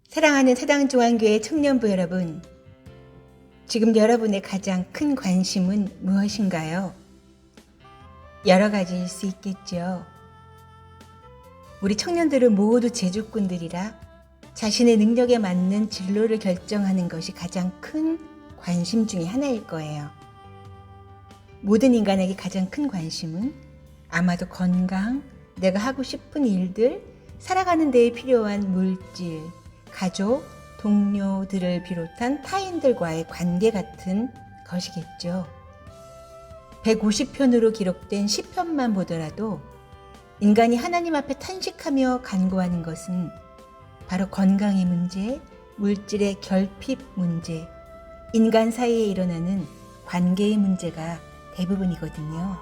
사랑하는 사당중앙교회 청년부 여러분, 지금 여러분의 가장 큰 관심은 무엇인가요? 여러 가지일 수 있겠죠. 우리 청년들은 모두 재주꾼들이라 자신의 능력에 맞는 진로를 결정하는 것이 가장 큰 관심 중에 하나일 거예요. 모든 인간에게 가장 큰 관심은 아마도 건강, 내가 하고 싶은 일들, 살아가는 데에 필요한 물질, 가족, 동료들을 비롯한 타인들과의 관계 같은 것이겠죠. 150편으로 기록된 시편만 보더라도 인간이 하나님 앞에 탄식하며 간구하는 것은 바로 건강의 문제, 물질의 결핍 문제, 인간 사이에 일어나는 관계의 문제가 대부분이거든요.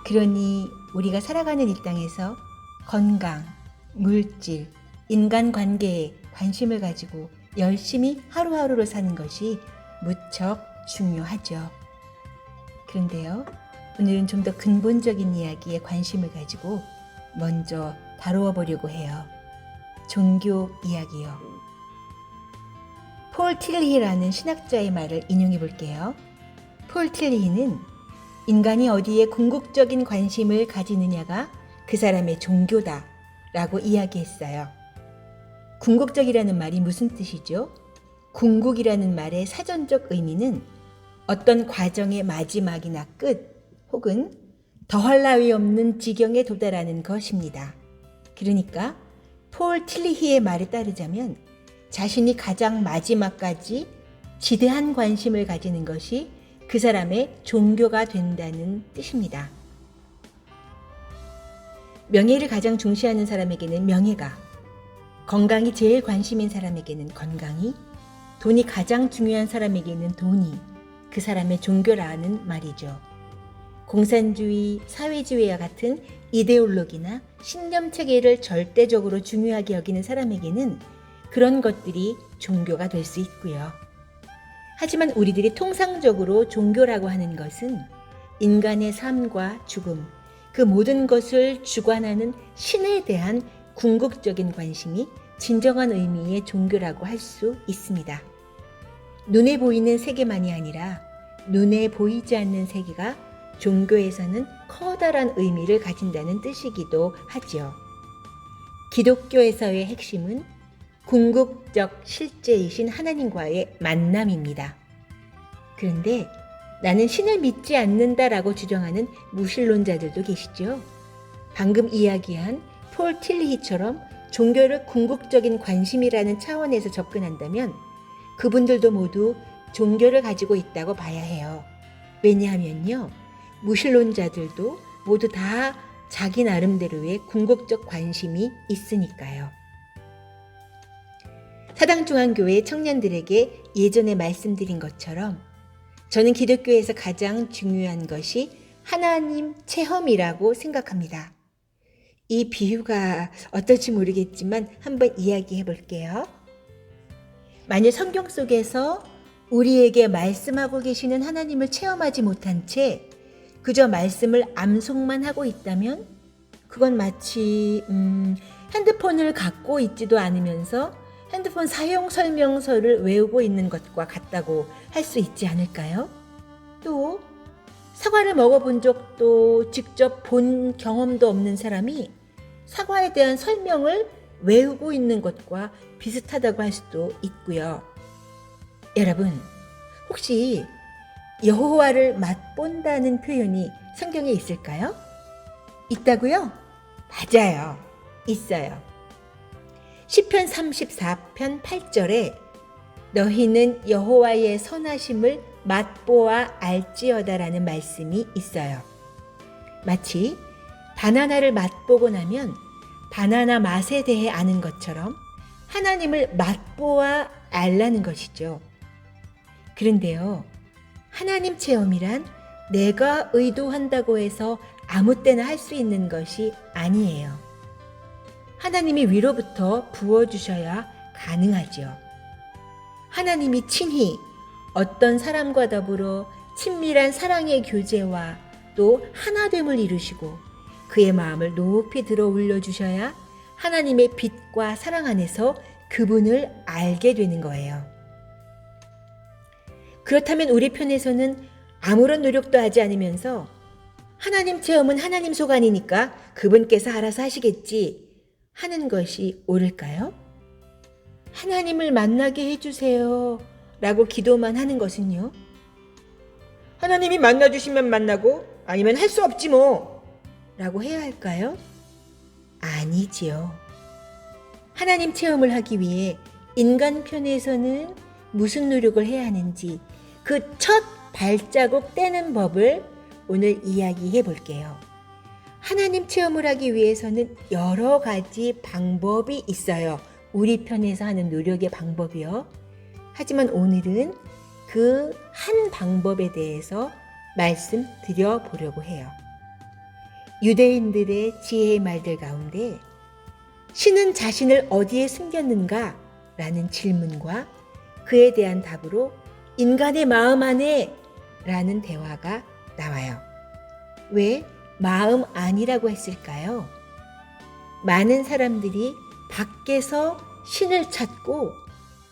그러니 우리가 살아가는 이 땅에서 건강, 물질, 인간관계에 관심을 가지고 열심히 하루하루를 사는 것이 무척 중요하죠. 그런데요, 오늘은 좀 더 근본적인 이야기에 관심을 가지고 먼저 다루어 보려고 해요. 종교 이야기요. 폴 틸리히라는 신학자의 말을 인용해 볼게요. 폴 틸리히는 인간이 어디에 궁극적인 관심을 가지느냐가 그 사람의 종교다 라고 이야기했어요. 궁극적이라는 말이 무슨 뜻이죠? 궁극이라는 말의 사전적 의미는 어떤 과정의 마지막이나 끝 혹은 더할 나위 없는 지경에 도달하는 것입니다. 그러니까 폴 틸리히의 말에 따르자면 자신이 가장 마지막까지 지대한 관심을 가지는 것이 그 사람의 종교가 된다는 뜻입니다. 명예를 가장 중시하는 사람에게는 명예가, 건강이 제일 관심인 사람에게는 건강이, 돈이 가장 중요한 사람에게는 돈이 그 사람의 종교라는 말이죠. 공산주의, 사회주의와 같은 이데올로기나 신념 체계를 절대적으로 중요하게 여기는 사람에게는 그런 것들이 종교가 될 수 있고요. 하지만 우리들이 통상적으로 종교라고 하는 것은 인간의 삶과 죽음, 그 모든 것을 주관하는 신에 대한 궁극적인 관심이 진정한 의미의 종교라고 할 수 있습니다. 눈에 보이는 세계만이 아니라 눈에 보이지 않는 세계가 종교에서는 커다란 의미를 가진다는 뜻이기도 하죠. 기독교에서의 핵심은 궁극적 실제이신 하나님과의 만남입니다. 그런데 나는 신을 믿지 않는다라고 주장하는 무신론자들도 계시죠. 방금 이야기한 폴 틸리히처럼 종교를 궁극적인 관심이라는 차원에서 접근한다면 그분들도 모두 종교를 가지고 있다고 봐야 해요. 왜냐하면요, 무신론자들도 모두 다 자기 나름대로의 궁극적 관심이 있으니까요. 사당중앙교회 청년들에게 예전에 말씀드린 것처럼 저는 기독교에서 가장 중요한 것이 하나님 체험이라고 생각합니다. 이 비유가 어떨지 모르겠지만 한번 이야기해 볼게요. 만약 성경 속에서 우리에게 말씀하고 계시는 하나님을 체험하지 못한 채 그저 말씀을 암송만 하고 있다면 그건 마치 핸드폰을 갖고 있지도 않으면서 핸드폰 사용 설명서를 외우고 있는 것과 같다고 할 수 있지 않을까요? 또 사과를 먹어본 적도 직접 본 경험도 없는 사람이 사과에 대한 설명을 외우고 있는 것과 비슷하다고 할 수도 있고요. 여러분, 혹시 여호와를 맛본다는 표현이 성경에 있을까요? 있다고요? 맞아요. 있어요. 시편 34편 8절에 너희는 여호와의 선하심을 맛보아 알지어다라는 말씀이 있어요. 마치 바나나를 맛보고 나면 바나나 맛에 대해 아는 것처럼 하나님을 맛보아 알라는 것이죠. 그런데요, 하나님 체험이란 내가 의도한다고 해서 아무 때나 할 수 있는 것이 아니에요. 하나님이 위로부터 부어주셔야 가능하죠. 하나님이 친히 어떤 사람과 더불어 친밀한 사랑의 교제와 또 하나됨을 이루시고 그의 마음을 높이 들어 올려주셔야 하나님의 빛과 사랑 안에서 그분을 알게 되는 거예요. 그렇다면 우리 편에서는 아무런 노력도 하지 않으면서 하나님 체험은 하나님 소관이니까 그분께서 알아서 하시겠지 하는 것이 옳을까요? 하나님을 만나게 해주세요 라고 기도만 하는 것은요? 하나님이 만나주시면 만나고 아니면 할 수 없지 뭐 라고 해야 할까요? 아니지요. 하나님 체험을 하기 위해 인간 편에서는 무슨 노력을 해야 하는지 그 첫 발자국 떼는 법을 오늘 이야기해 볼게요. 하나님 체험을 하기 위해서는 여러 가지 방법이 있어요. 우리 편에서 하는 노력의 방법이요. 하지만 오늘은 그 한 방법에 대해서 말씀드려 보려고 해요. 유대인들의 지혜의 말들 가운데 신은 자신을 어디에 숨겼는가? 라는 질문과 그에 대한 답으로 인간의 마음 안에 라는 대화가 나와요. 왜 마음 안이라고 했을까요? 많은 사람들이 밖에서 신을 찾고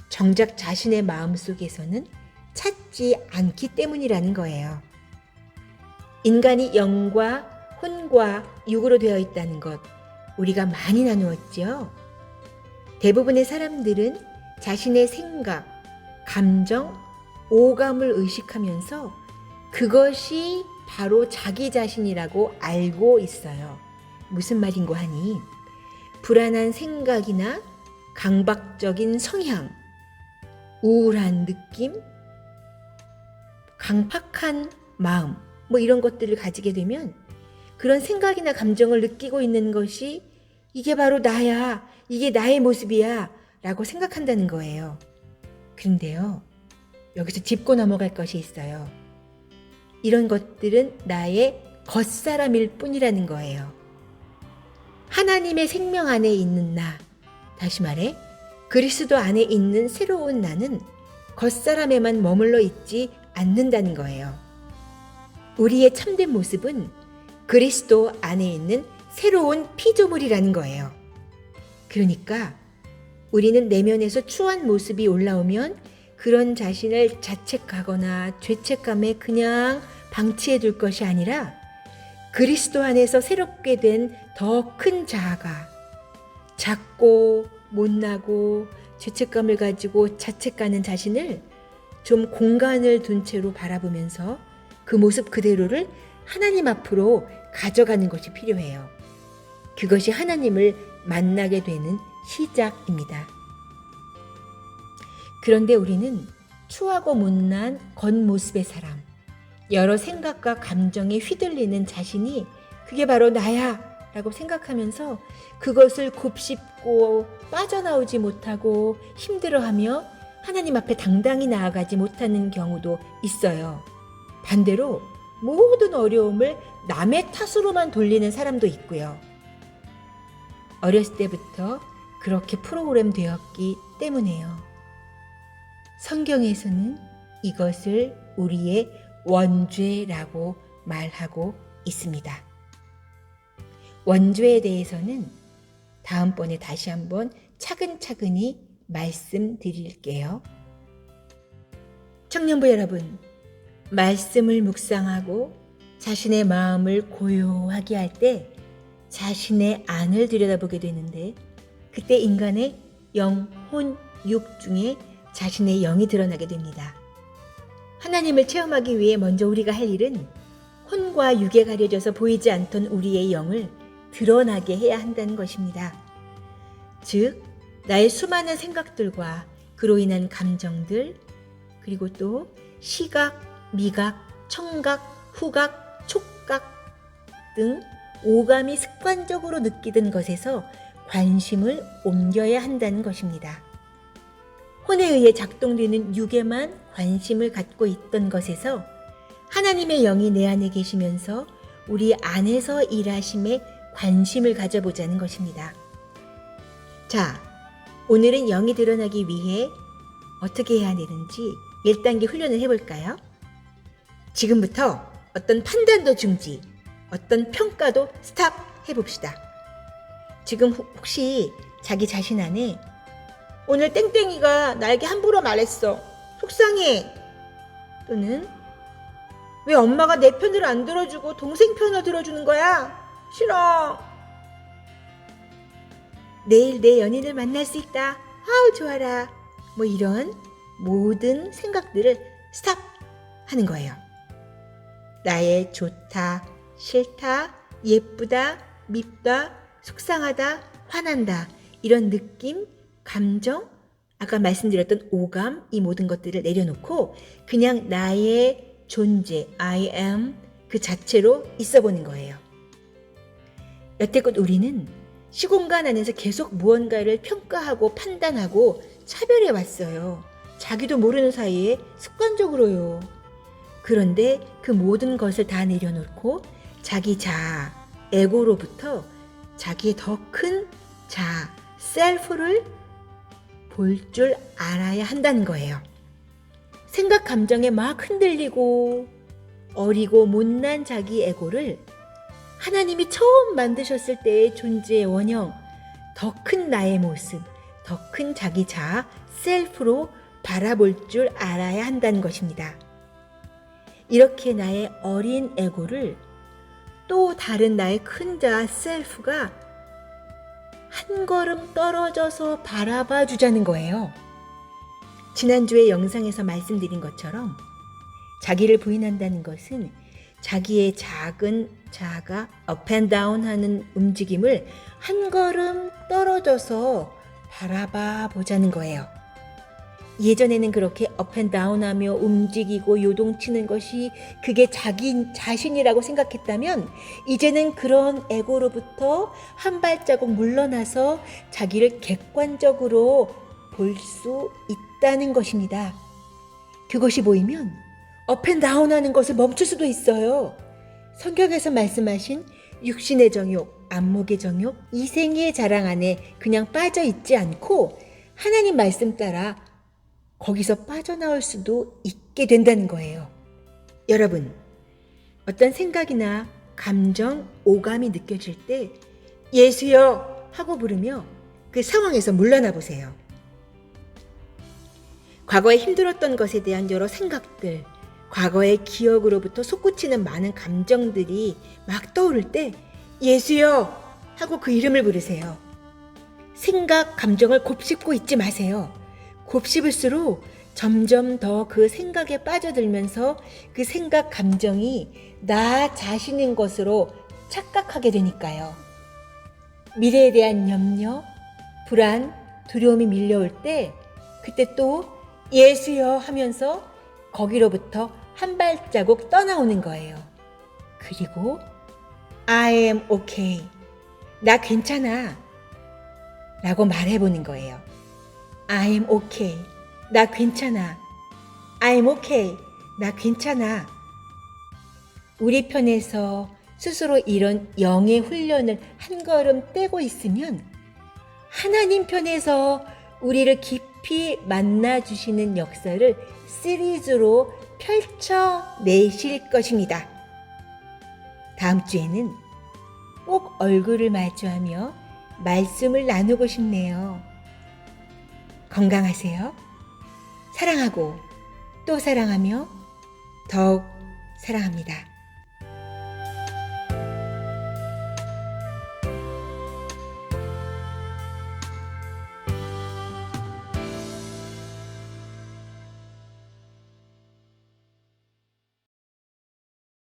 정작 자신의 마음 속에서는 찾지 않기 때문이라는 거예요. 인간이 영과 혼과 육으로 되어 있다는 것 우리가 많이 나누었죠. 대부분의 사람들은 자신의 생각, 감정, 오감을 의식하면서 그것이 바로 자기 자신이라고 알고 있어요. 무슨 말인고 하니 불안한 생각이나 강박적인 성향, 우울한 느낌, 강팍한 마음 이런 것들을 가지게 되면 그런 생각이나 감정을 느끼고 있는 것이 이게 바로 나야, 이게 나의 모습이야 라고 생각한다는 거예요. 그런데요, 여기서 짚고 넘어갈 것이 있어요. 이런 것들은 나의 겉사람일 뿐이라는 거예요. 하나님의 생명 안에 있는 나, 다시 말해 그리스도 안에 있는 새로운 나는 겉사람에만 머물러 있지 않는다는 거예요. 우리의 참된 모습은 그리스도 안에 있는 새로운 피조물이라는 거예요. 그러니까 우리는 내면에서 추한 모습이 올라오면 그런 자신을 자책하거나 죄책감에 그냥 방치해 둘 것이 아니라 그리스도 안에서 새롭게 된 더 큰 자아가 작고 못나고 죄책감을 가지고 자책하는 자신을 좀 공간을 둔 채로 바라보면서 그 모습 그대로를 하나님 앞으로 가져가는 것이 필요해요. 그것이 하나님을 만나게 되는 시작입니다. 그런데 우리는 추하고 못난 겉모습의 사람, 여러 생각과 감정에 휘둘리는 자신이 그게 바로 나야 라고 생각하면서 그것을 곱씹고 빠져나오지 못하고 힘들어하며 하나님 앞에 당당히 나아가지 못하는 경우도 있어요. 반대로 모든 어려움을 남의 탓으로만 돌리는 사람도 있고요. 어렸을 때부터 그렇게 프로그램 되었기 때문에요. 성경에서는 이것을 우리의 원죄라고 말하고 있습니다. 원죄에 대해서는 다음번에 다시 한번 차근차근히 말씀드릴게요. 청년부 여러분, 말씀을 묵상하고 자신의 마음을 고요하게 할 때 자신의 안을 들여다보게 되는데 그때 인간의 영, 혼, 육 중에 자신의 영이 드러나게 됩니다. 하나님을 체험하기 위해 먼저 우리가 할 일은 혼과 육에 가려져서 보이지 않던 우리의 영을 드러나게 해야 한다는 것입니다. 즉, 나의 수많은 생각들과 그로 인한 감정들, 그리고 또 시각, 미각, 청각, 후각, 촉각 등 오감이 습관적으로 느끼던 것에서 관심을 옮겨야 한다는 것입니다. 혼에 의해 작동되는 육에만 관심을 갖고 있던 것에서 하나님의 영이 내 안에 계시면서 우리 안에서 일하심에 관심을 가져보자는 것입니다. 자, 오늘은 영이 드러나기 위해 어떻게 해야 되는지 1단계 훈련을 해볼까요? 지금부터 어떤 판단도 중지, 어떤 평가도 스탑 해봅시다. 지금 혹시 자기 자신 안에 오늘 땡땡이가 나에게 함부로 말했어. 속상해. 또는 왜 엄마가 내 편을 안 들어주고 동생 편을 들어주는 거야? 싫어. 내일 내 연인을 만날 수 있다. 아우 좋아라. 뭐 이런 모든 생각들을 스탑 하는 거예요. 나의 좋다, 싫다, 예쁘다, 밉다, 속상하다, 화난다 이런 느낌, 감정, 아까 말씀드렸던 오감 이 모든 것들을 내려놓고 그냥 나의 존재, I am 그 자체로 있어 보는 거예요. 여태껏 우리는 시공간 안에서 계속 무언가를 평가하고 판단하고 차별해 왔어요. 자기도 모르는 사이에 습관적으로요. 그런데 그 모든 것을 다 내려놓고 자기 자아, 에고로부터 자기의 더 큰 자아, 셀프를 볼 줄 알아야 한다는 거예요. 생각 감정에 막 흔들리고 어리고 못난 자기 에고를 하나님이 처음 만드셨을 때의 존재의 원형, 더 큰 나의 모습, 더 큰 자기 자아, 셀프로 바라볼 줄 알아야 한다는 것입니다. 이렇게 나의 어린 에고를 또 다른 나의 큰 자아, 셀프가 한 걸음 떨어져서 바라봐 주자는 거예요. 지난주에 영상에서 말씀드린 것처럼 자기를 부인한다는 것은 자기의 작은 자아가 업 앤 다운 하는 움직임을 한 걸음 떨어져서 바라봐 보자는 거예요. 예전에는 그렇게 업 앤 다운 하며 움직이고 요동치는 것이 그게 자기 자신이라고 생각했다면 이제는 그런 에고로부터 한 발자국 물러나서 자기를 객관적으로 볼 수 있다는 것입니다. 그것이 보이면 업 앤 다운 하는 것을 멈출 수도 있어요. 성경에서 말씀하신 육신의 정욕, 안목의 정욕, 이생의 자랑 안에 그냥 빠져 있지 않고 하나님 말씀 따라 거기서 빠져나올 수도 있게 된다는 거예요. 여러분, 어떤 생각이나 감정, 오감이 느껴질 때 예수여 하고 부르며 그 상황에서 물러나 보세요. 과거에 힘들었던 것에 대한 여러 생각들, 과거의 기억으로부터 솟구치는 많은 감정들이 막 떠오를 때 예수여 하고 그 이름을 부르세요. 생각, 감정을 곱씹고 있지 마세요. 곱씹을수록 점점 더 그 생각에 빠져들면서 그 생각, 감정이 나 자신인 것으로 착각하게 되니까요. 미래에 대한 염려, 불안, 두려움이 밀려올 때 그때 또 예수여 하면서 거기로부터 한 발자국 떠나오는 거예요. 그리고 I am okay. 나 괜찮아. 라고 말해보는 거예요. I am okay. 나 괜찮아. I am okay. 나 괜찮아. 우리 편에서 스스로 이런 영의 훈련을 한 걸음 떼고 있으면 하나님 편에서 우리를 깊이 만나주시는 역사를 시리즈로 펼쳐내실 것입니다. 다음 주에는 꼭 얼굴을 마주하며 말씀을 나누고 싶네요. 건강하세요. 사랑하고 또 사랑하며 더욱 사랑합니다.